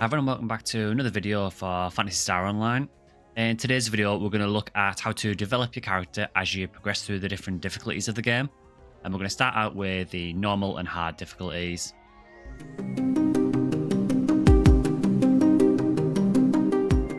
Hi everyone, welcome back to another video for Phantasy Star Online. In today's video, we're going to look at how to develop your character as you progress through the different difficulties of the game. And we're going to start out with the normal and hard difficulties.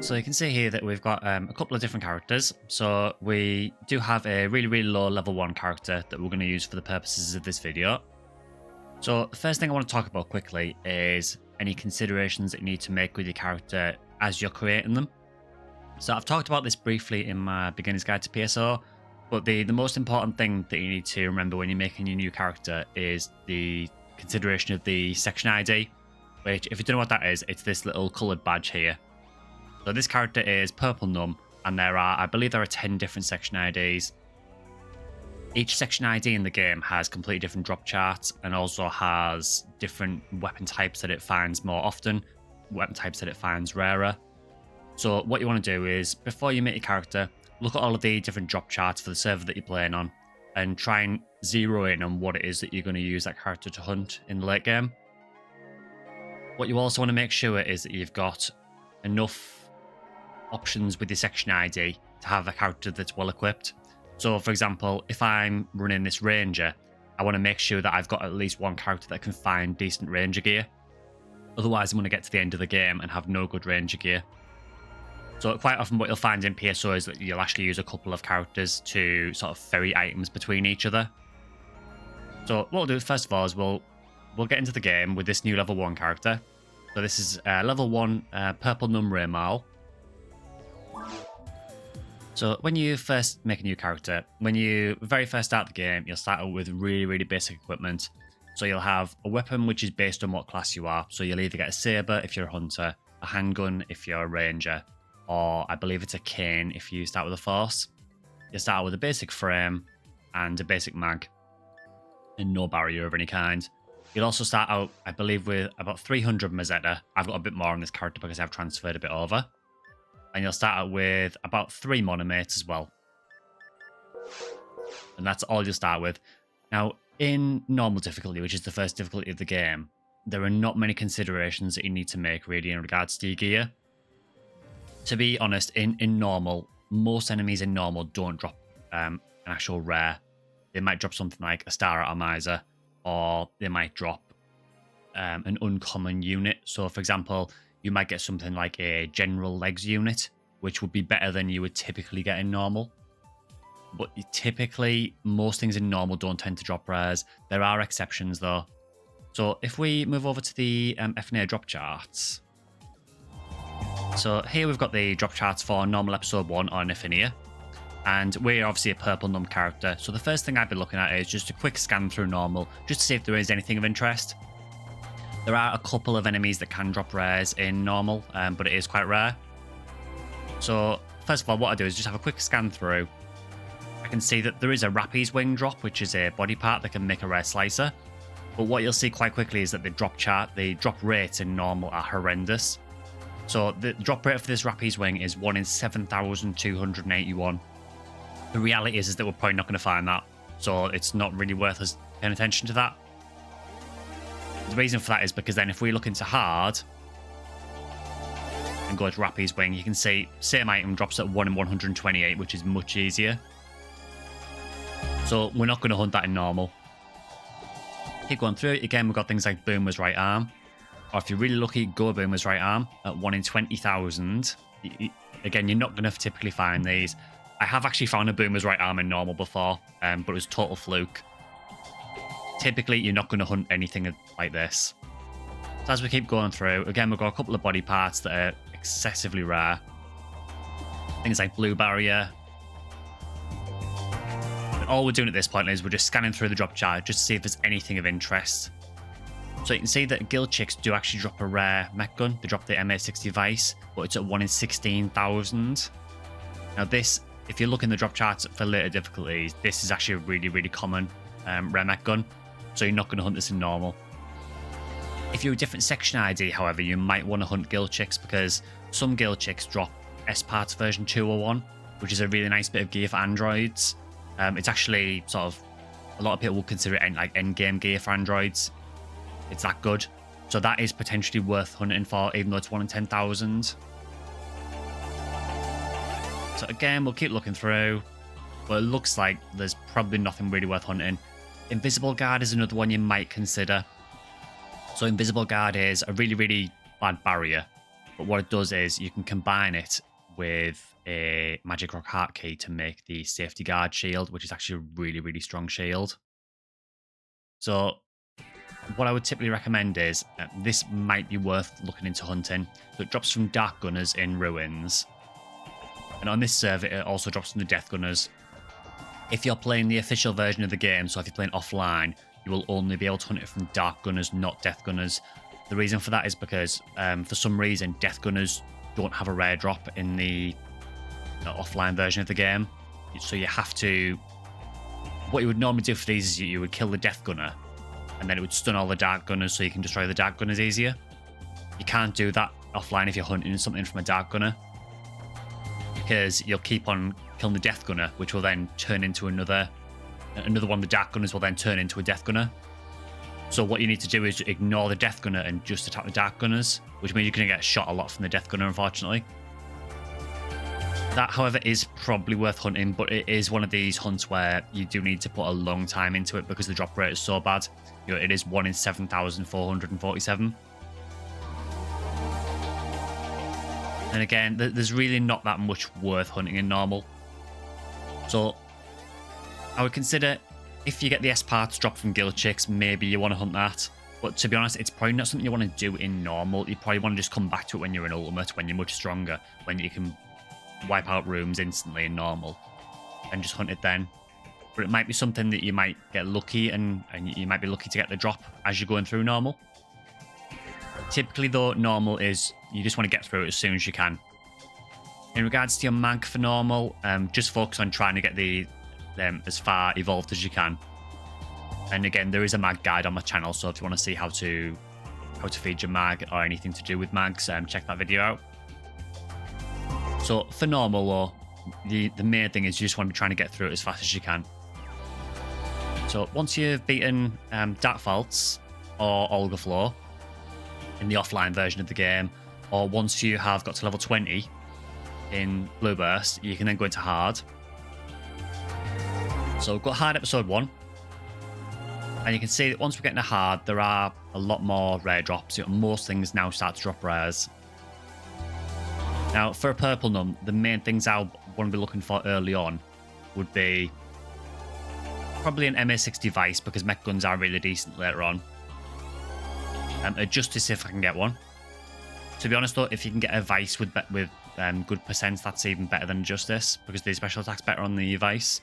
So you can see here that we've got a couple of different characters. So we do have a really low level 1 character that we're going to use for the purposes of this video. So the first thing I want to talk about quickly is any considerations that you need to make with your character as you're creating them. So I've talked about this briefly in my beginner's guide to PSO, but the most important thing that you need to remember when you're making your new character is the consideration of the section ID, which, if you don't know what that is, it's this little coloured badge here. So this character is Purple Num, and I believe there are 10 different section IDs. Each section ID in the game has completely different drop charts and also has different weapon types that it finds more often, weapon types that it finds rarer. So what you want to do is, before you make your character, look at all of the different drop charts for the server that you're playing on and try and zero in on what it is that you're going to use that character to hunt in the late game. What you also want to make sure is that you've got enough options with your section ID to have a character that's well equipped. So for example, if I'm running this ranger, I want to make sure that I've got at least one character that can find decent ranger gear. Otherwise I'm going to get to the end of the game and have no good ranger gear. So quite often what you'll find in PSO is that you'll actually use a couple of characters to sort of ferry items between each other. So what we'll do first of all is we'll get into the game with this new level 1 character. So this is level 1 Purple Num Mal. So when you first make a new character, when you very first start the game, you'll start out with really basic equipment. So you'll have a weapon which is based on what class you are. So you'll either get a saber if you're a hunter, a handgun if you're a ranger, or I believe it's a cane if you start with a force. You'll start out with a basic frame and a basic mag and no barrier of any kind. You'll also start out, I believe, with about 300 Mazetta. I've got a bit more on this character because I've transferred a bit over. And you'll start out with about 3 monomates as well. And that's all you'll start with. Now, in normal difficulty, which is the first difficulty of the game, there are not many considerations that you need to make really in regards to your gear. To be honest, in normal, most enemies in normal don't drop an actual rare. They might drop something like a Star Atomizer, or they might drop an uncommon unit. So for example, you might get something like a General Legs unit, which would be better than you would typically get in normal. But typically, most things in normal don't tend to drop rares. There are exceptions though. So if we move over to the FNA drop charts. So here we've got the drop charts for normal episode 1 on Niffinia. And we're obviously a Purple Num character. So the first thing I'd be looking at is just a quick scan through normal, just to see if there is anything of interest. There are a couple of enemies that can drop rares in normal, but it is quite rare. So first of all, what I do is just have a quick scan through. I can see that there is a Rappy's Wing drop, which is a body part that can make a rare slicer. But what you'll see quite quickly is that the drop rates in normal are horrendous. So the drop rate for this Rappy's Wing is 1 in 7,281. The reality is that we're probably not going to find that. So it's not really worth us paying attention to that. The reason for that is because then if we look into hard and go to Rappy's Wing, you can see same item drops at 1 in 128, which is much easier. So we're not going to hunt that in normal. Keep going through it. Again, we've got things like Boomer's Right Arm. Or if you're really lucky, go Boomer's Right Arm at 1 in 20,000. Again, you're not going to typically find these. I have actually found a Boomer's Right Arm in normal before, but it was total fluke. Typically, you're not going to hunt anything like this. So as we keep going through, again, we've got a couple of body parts that are excessively rare. Things like Blue Barrier. And all we're doing at this point is we're just scanning through the drop chart just to see if there's anything of interest. So you can see that Guild Chicks do actually drop a rare mech gun. They drop the MA60 Vice, but it's at 1 in 16,000. Now this, if you look in the drop charts for later difficulties, this is actually a really common rare mech gun. So you're not going to hunt this in normal. If you're a different section ID, however, you might want to hunt Guild Chicks because some Guild Chicks drop S-Parts version 201, which is a really nice bit of gear for androids. It's actually sort of, a lot of people will consider it like end game gear for androids. It's that good. So that is potentially worth hunting for, even though it's 1 in 10,000. So again, we'll keep looking through, but it looks like there's probably nothing really worth hunting. Invisible Guard is another one you might consider. So Invisible Guard is a really, really bad barrier, but what it does is you can combine it with a Magic Rock Heart Key to make the Safety Guard shield, which is actually a really, really strong shield. So what I would typically recommend is this might be worth looking into hunting. So it drops from Dark Gunners in Ruins, and on this server it also drops from the Death Gunners. If you're playing the official version of the game, so if you're playing offline, you will only be able to hunt it from Dark Gunners, not Death Gunners. The reason for that is because for some reason Death Gunners don't have a rare drop in the offline version of the game. So you have to... What you would normally do for these is you would kill the Death Gunner, and then it would stun all the Dark Gunners so you can destroy the Dark Gunners easier. You can't do that offline if you're hunting something from a Dark Gunner, because you'll keep on killing the Death Gunner, which will then turn into another one of the Dark Gunners will then turn into a Death Gunner. So what you need to do is ignore the Death Gunner and just attack the Dark Gunners, which means you're going to get shot a lot from the Death Gunner, unfortunately. That, however, is probably worth hunting, but it is one of these hunts where you do need to put a long time into it because the drop rate is so bad. You know, it is 1 in 7,447. And again, there's really not that much worth hunting in normal. So I would consider, if you get the S parts drop from Guild Chicks, maybe you want to hunt that. But to be honest, it's probably not something you want to do in normal. You probably want to just come back to it when you're in Ultimate, when you're much stronger, when you can wipe out rooms instantly in normal, and just hunt it then. But it might be something that you might get lucky, and you might be lucky to get the drop as you're going through normal. Typically though, normal is you just want to get through it as soon as you can. In regards to your mag for normal, just focus on trying to get them as far evolved as you can. And again, there is a mag guide on my channel, so if you want to see how to feed your mag or anything to do with mags, check that video out. So for normal though, the main thing is you just want to be trying to get through it as fast as you can. So once you've beaten Dark Faults or Olga Floor in the offline version of the game, or once you have got to level 20 in Blue Burst, you can then go into Hard. So we've got Hard Episode 1. And you can see that once we get into Hard, there are a lot more rare drops. You know, most things now start to drop rares. Now, for a Purple Num, the main things I want to be looking for early on would be probably an MA60 Vice, because mech guns are really decent later on. A Justice if I can get one. To be honest though, if you can get a Vice with good percents, that's even better than Justice, because the special attack's better on the Vice.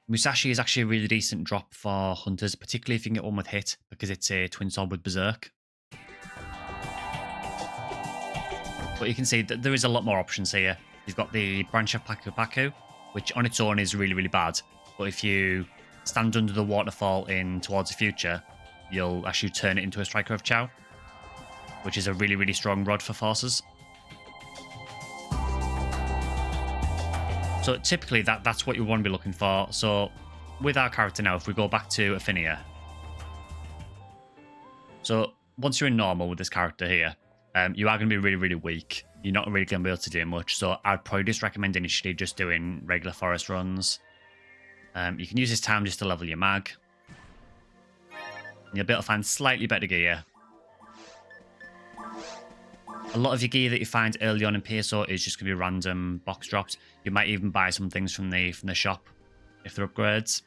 Musashi is actually a really decent drop for hunters, particularly if you can get one with hit, because it's a twin sword with Berserk. But you can see that there is a lot more options here. You've got the Branch of Paku Paku, which on its own is really, really bad. But if you stand under the waterfall in Towards the Future, you'll actually turn it into a Striker of Chow, which is a really, really strong rod for forces. So typically that's what you want to be looking for. So with our character now, if we go back to Affinia. So once you're in normal with this character here, you are going to be really, really weak. You're not really going to be able to do much. So I'd probably just recommend initially just doing regular forest runs. You can use this time just to level your mag. And you'll be able to find slightly better gear. A lot of your gear that you find early on in PSO is just going to be random box drops. You might even buy some things from the shop if they're upgrades.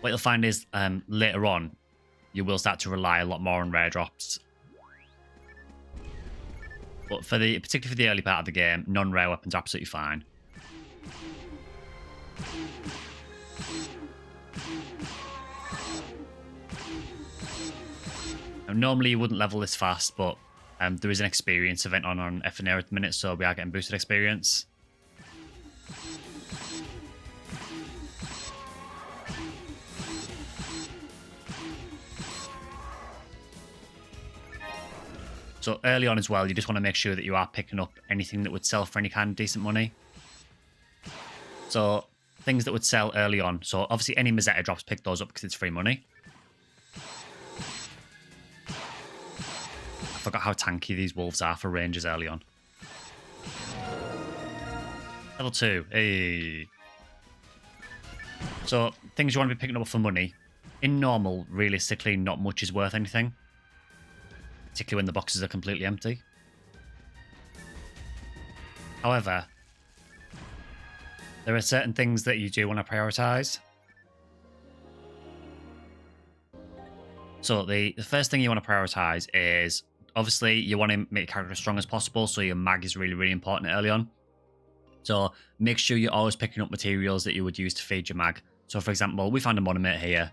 What you'll find is later on, you will start to rely a lot more on rare drops. But particularly for the early part of the game, non-rare weapons are absolutely fine. Now, normally you wouldn't level this fast, but there is an experience event on Affinia at the minute, so we are getting boosted experience. So early on as well, you just want to make sure that you are picking up anything that would sell for any kind of decent money. So things that would sell early on. So obviously any Mazetta drops, pick those up because it's free money. I forgot how tanky these wolves are for rangers early on. Level 2. Hey. So things you want to be picking up for money. In normal, realistically, not much is worth anything. Particularly when the boxes are completely empty. However, there are certain things that you do want to prioritize. So the first thing you want to prioritize is, obviously, you want to make your character as strong as possible, so your mag is really, really important early on. So make sure you're always picking up materials that you would use to feed your mag. So for example, we found a monomate here.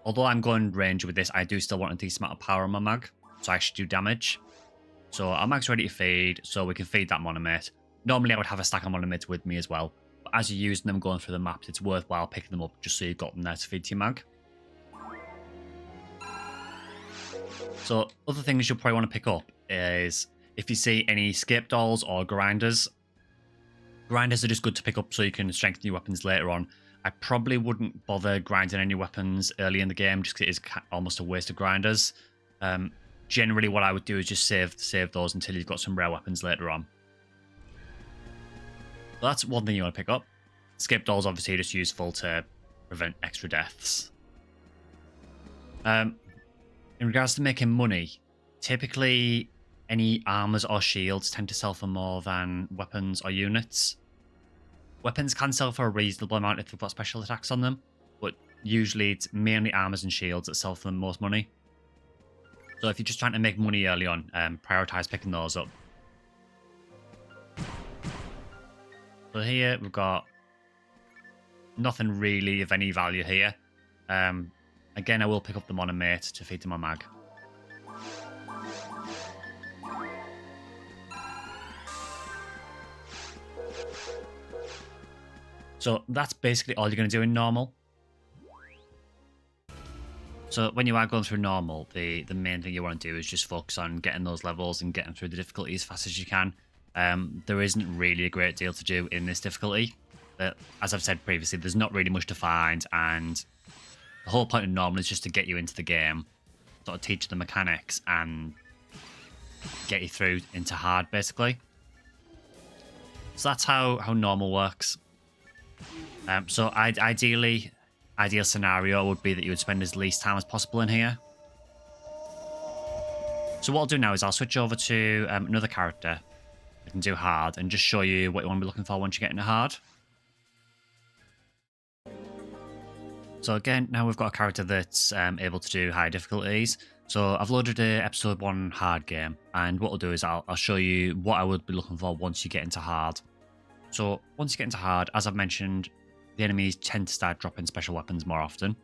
Although I'm going range with this, I do still want a decent amount of power on my mag, so I actually do damage. So our mag's ready to feed, so we can feed that monomate. Normally I would have a stack of monomates with me as well, but as you're using them going through the maps, it's worthwhile picking them up just so you've got them there to feed to your mag. So other things you'll probably want to pick up is if you see any scape dolls or grinders. Grinders are just good to pick up so you can strengthen your weapons later on. I probably wouldn't bother grinding any weapons early in the game just because it is almost a waste of grinders. Generally what I would do is just save those until you've got some rare weapons later on. So that's one thing you want to pick up. Scape dolls obviously just useful to prevent extra deaths. In regards to making money, typically any armors or shields tend to sell for more than weapons or units. Weapons can sell for a reasonable amount if they've got special attacks on them, but usually it's mainly armors and shields that sell for the most money. So if you're just trying to make money early on, prioritize picking those up. So here we've got nothing really of any value here. Again, I will pick up the monomate to feed to my mag. So that's basically all you're going to do in normal. So when you are going through normal, the main thing you want to do is just focus on getting those levels and getting through the difficulty as fast as you can. There isn't really a great deal to do in this difficulty. As I've said previously, there's not really much to find, and the whole point of normal is just to get you into the game, sort of teach the mechanics and get you through into hard, basically. So that's how normal works. So ideal scenario would be that you would spend as least time as possible in here. So what I'll do now is I'll switch over to another character that can do hard and just show you what you want to be looking for once you get into hard. So again, now we've got a character that's able to do high difficulties. So I've loaded a episode 1 hard game, and what I'll do is I'll show you what I would be looking for once you get into hard. So once you get into hard, as I've mentioned, the enemies tend to start dropping special weapons more often,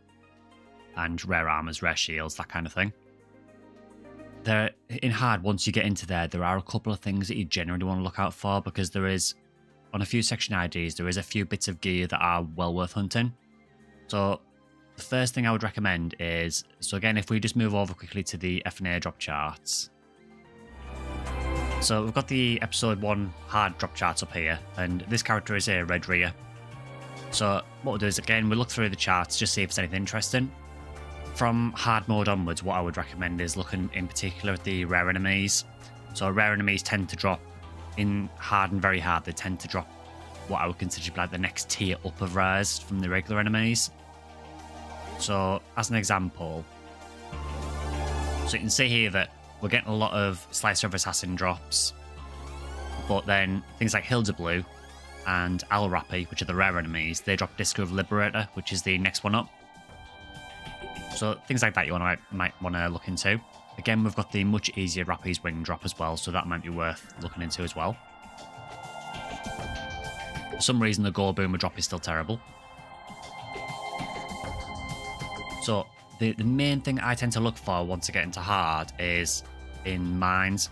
and rare armors, rare shields, that kind of thing. In hard, once you get into there are a couple of things that you generally want to look out for, because there is, on a few section IDs, there is a few bits of gear that are well worth hunting. So the first thing I would recommend is, so again, if we just move over quickly to the FNA drop charts. So we've got the episode 1 hard drop charts up here, and this character is a Red Rhea. So what we'll do is, again, we'll look through the charts, just see if there's anything interesting. From hard mode onwards, what I would recommend is looking in particular at the rare enemies. So rare enemies tend to drop in hard and very hard. They tend to drop what I would consider to be like the next tier up of rares from the regular enemies. So as an example, so you can see here that we're getting a lot of Slicer of Assassin drops, but then things like Hilda Blue and Al Rappy, which are the rare enemies, they drop Disco of Liberator, which is the next one up. So things like that you might want to look into. Again, we've got the much easier Rappy's Wing drop as well, so that might be worth looking into as well. For some reason, the Gold Boomer drop is still terrible. So the main thing I tend to look for once I get into hard is in mines.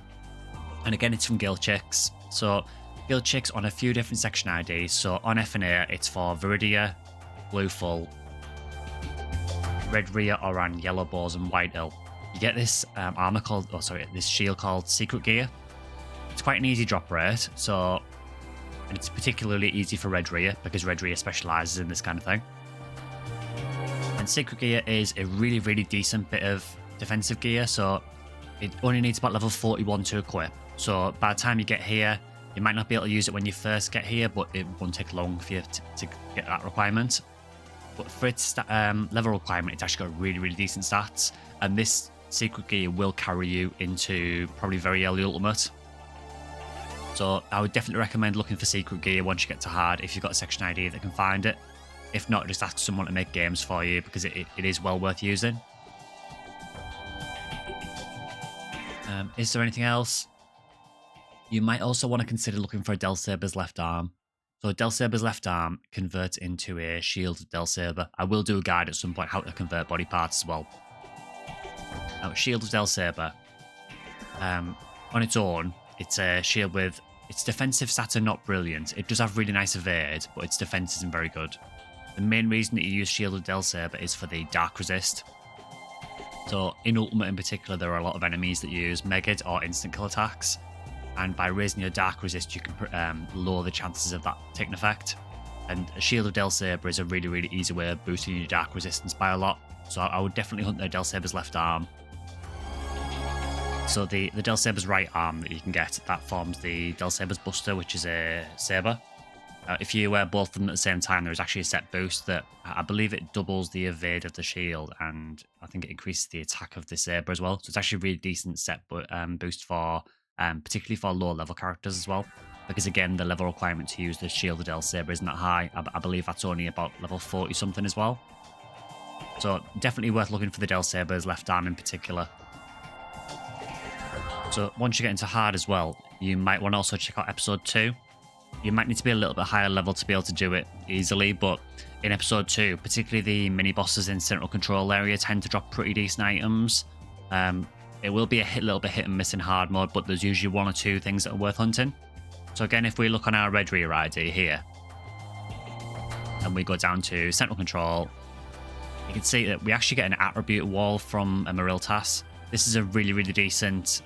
And again, it's from Guild Chicks. So Guild Chicks on a few different section IDs. So on FNA, it's for Viridia, Blue Full, Red Rhea, Oran, Yellow Bows, and White Hill. You get this armor this shield called Secret Gear. It's quite an easy drop rate. So and it's particularly easy for Red Rhea because Red Rhea specializes in this kind of thing. And Secret Gear is a really, really decent bit of defensive gear, so it only needs about level 41 to equip. So by the time you get here, you might not be able to use it when you first get here, but it won't take long for you to get that requirement. But for its level requirement, it's actually got really, really decent stats, and this Secret Gear will carry you into probably very early Ultimate. So I would definitely recommend looking for Secret Gear once you get to hard if you've got a section ID that can find it. If not, just ask someone to make games for you because it is well worth using. Is there anything else? You might also want to consider looking for a Del Saber's left arm. So Del Saber's left arm converts into a shield Del Saber. I will do a guide at some point how to convert body parts as well. Now, shield of Del Saber. On its own, it's a shield with... Its defensive stats are not brilliant. It does have really nice evade, but its defense isn't very good. The main reason that you use Shield of Del Saber is for the Dark Resist. So in Ultimate in particular, there are a lot of enemies that use Megid or instant kill attacks. And by raising your Dark Resist, you can lower the chances of that taking effect. And a Shield of Del Saber is a really, really easy way of boosting your Dark Resistance by a lot. So I would definitely hunt the Del Saber's left arm. So the Del Saber's right arm that you can get, that forms the Del Saber's Buster, which is a saber. If you wear both of them at the same time, there is actually a set boost that I believe it doubles the evade of the shield, and I think it increases the attack of the saber as well. So it's actually a really decent set boost for particularly for lower level characters as well. Because again, the level requirement to use the shield of Del Saber isn't that high. I believe that's only about level 40 something as well. So definitely worth looking for the Del Saber's left arm in particular. So once you get into hard as well, you might want to also check out episode 2. You might need to be a little bit higher level to be able to do it easily, but in episode 2, particularly the mini bosses in Central Control area tend to drop pretty decent items. It will be a little bit hit and miss in hard mode, but there's usually 1 or 2 things that are worth hunting. So again, if we look on our Red Rhea ID here, and we go down to Central Control, you can see that we actually get an attribute wall from a Mariltas. This is a really, really decent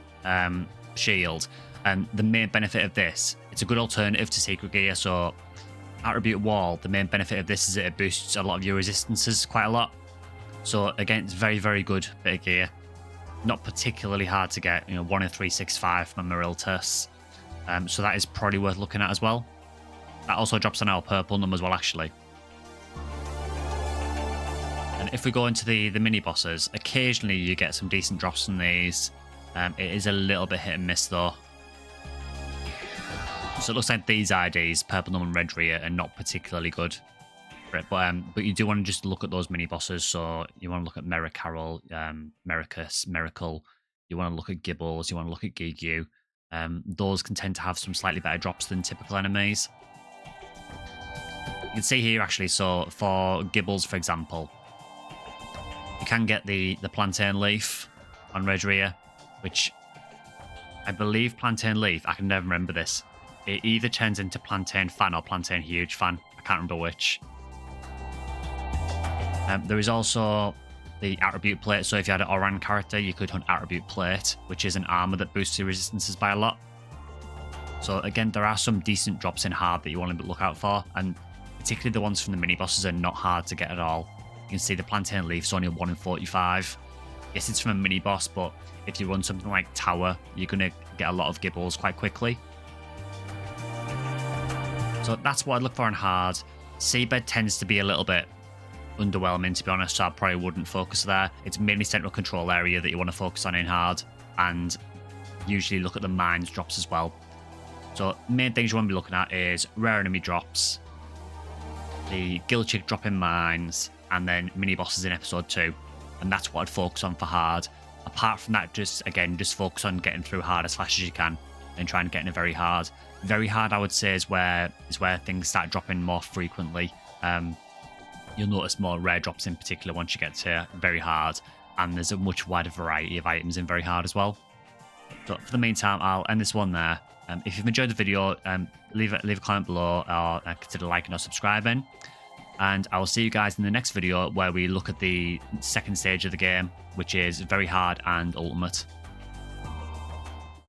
shield, and the main benefit of this, it's a good alternative to Secret Gear. So attribute wall, the main benefit of this is that it boosts a lot of your resistances quite a lot. So again, it's very, very good bit of gear. Not particularly hard to get, 1 in 365 from Mariltas. So that is probably worth looking at as well. That also drops on our purple number as well, actually. And if we go into the mini bosses, occasionally you get some decent drops from these. It is a little bit hit and miss though. So it looks like these IDs, Purple Gnome and Red Rhea, are not particularly good for it. But you do want to just look at those mini bosses. So you want to look at Mericarol, Mericus, Miracle. You want to look at Gibbles. You want to look at Gigu. Those can tend to have some slightly better drops than typical enemies. You can see here actually, so for Gibbles, for example, you can get the Plantain Leaf on Red Rhea, which I believe Plantain Leaf, I can never remember this. It either turns into Plantain Fan or Plantain Huge Fan. I can't remember which. There is also the Attribute Plate. So if you had an Oran character, you could hunt Attribute Plate, which is an armor that boosts your resistances by a lot. So again, there are some decent drops in hard that you want to look out for, and particularly the ones from the mini bosses are not hard to get at all. You can see the Plantain Leaf is only 1 in 45. Yes, it's from a mini boss, but if you run something like Tower, you're going to get a lot of Gibbles quite quickly. So that's what I'd look for in hard. Seabed tends to be a little bit underwhelming, to be honest, so I probably wouldn't focus there. It's mainly Central Control area that you want to focus on in hard, and usually look at the mines drops as well. So main things you want to be looking at is rare enemy drops, the Gilchick drop in mines, and then mini bosses in episode 2. And that's what I'd focus on for hard. Apart from that, just focus on getting through hard as fast as you can and trying to get into very hard. Very hard, I would say, is where things start dropping more frequently. You'll notice more rare drops in particular once you get to very hard, and there's a much wider variety of items in very hard as well. So for the meantime, I'll end this one there. If you've enjoyed the video, leave a comment below, or consider liking or subscribing. And I will see you guys in the next video where we look at the second stage of the game, which is very hard and ultimate.